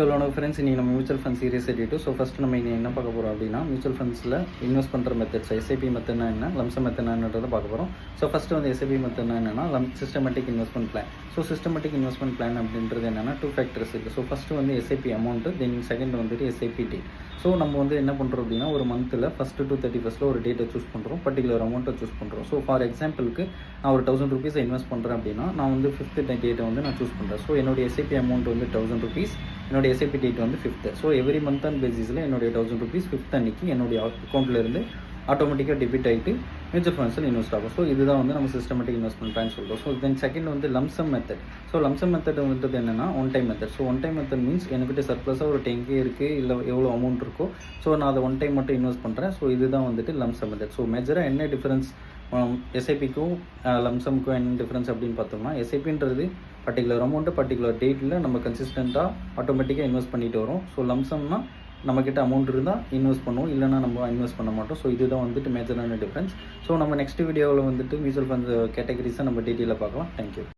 Hello friends, இன்றைக்கி நம்ம mutual fund series edit. So first நம்ம இங்கே என்ன பார்க்க போகிறோம் அப்படின்னா, மியூச்சுவல் ஃபண்ட்ஸில் இன்வெஸ்ட் பண்ணுற மெத்தட்ஸ், எஸ்ஐபி மெத்தட்னா என்ன, லம்சம் மெத்தட்னா என்னன்றதை பார்க்க போகிறோம். ஸோ ஃபஸ்ட்டு வந்து எஸ்ஐபி மெத்தட்னா என்னென்னா systematic investment plan. So systematic investment plan அப்படின்றது என்னென்னா 2 ஃபேக்டர்ஸ் இருக்குது. ஸோ ஃபஸ்ட்டு வந்து எஸ்ஐபி அமௌண்ட்டு, தென் செகண்ட் வந்துட்டு எஸ்ஐபி டேட். ஸோ நம்ம வந்து என்ன பண்ணுறோம் அப்படின்னா, ஒரு மந்தில் ஃபஸ்ட்டு to 31st ஒரு டேட்டை சூஸ் பண்ணுறோம், பர்டிகுலர் அமௌண்ட்டை சூஸ் பண்ணுறோம். ஸோ ஃபார் எக்ஸாம்பிளுக்கு நான் ஒரு 1000 ருபீஸை இன்வெஸ்ட் பண்ணுறேன் அப்படின்னா, நான் வந்து 5th டேட்டை வந்து நான் சூஸ் பண்ணுறேன். ஸோ என்னுடைய எஸ்ஐபி அமௌண்ட் வந்து 1000 ருபீஸ், என்னுடைய எஸ்ஐபி டேட் வந்து 5th. So every month and பேசிஸில் என்னுடைய 1000 ருபீஸ் 5th அன்றைக்கி என்னுடைய அக்கௌண்ட்லேருந்து ஆட்டோமேட்டிக்காக டெபிட் ஆகிட்டு மியூச்சுவல் ஃபண்ட்ஸில் இன்வெஸ்ட் ஆகும். ஸோ இதுதான் வந்து நம்ம சிஸ்டமேட்டிக் இன்வெஸ்ட்மெண்ட் பிளான் சொல்கிறோம். ஸோ தென் செகண்ட் வந்து lump sum method. So lump sum method வந்துட்டு என்னென்னா one time method. So one time method means என்கிட்ட சர்ப்ளஸாக ஒரு 10K இருக்குது, இல்லை எவ்வளோ அமௌண்ட் இருக்கோ, ஸோ நான் அதை ஒன் டைம் மட்டும் இன்வெஸ்ட் பண்ணுறேன். ஸோ இதுதான் வந்துட்டு லம்சம் மெத்தட். ஸோ மேஜராக என்ன டிஃபரன்ஸ் எஸ்ஐபிக்கும் லம்சமுக்கும் என்ன டிஃப்ரென்ஸ் அப்படின்னு பார்த்தோம்னா, எஸ்ஐபின்றது பர்டிகுலர் அமௌண்ட்டு பர்டிகுலர் டேட்டில் நம்ம கன்சிஸ்டண்ட்டாக ஆட்டோமேட்டிக்காக இன்வெஸ்ட் பண்ணிட்டு வரோம். ஸோ லம்சம்னா நம்மக்கிட்ட அமௌண்ட் இருந்தால் இன்வெஸ்ட் பண்ணுவோம், இல்லைனா நம்ம இன்வெஸ்ட் பண்ண மாட்டோம். ஸோ இதுதான் வந்துட்டு மேஜரான டிஃப்ரென்ஸ். ஸோ நம்ம நெக்ஸ்ட் வீடியோவில் வந்துட்டு மியூச்சுவல் ஃபண்ட்ஸ் கேட்டகரிஸை நம்ம டீட்டெயிலாக பார்க்கலாம். தேங்க்யூ.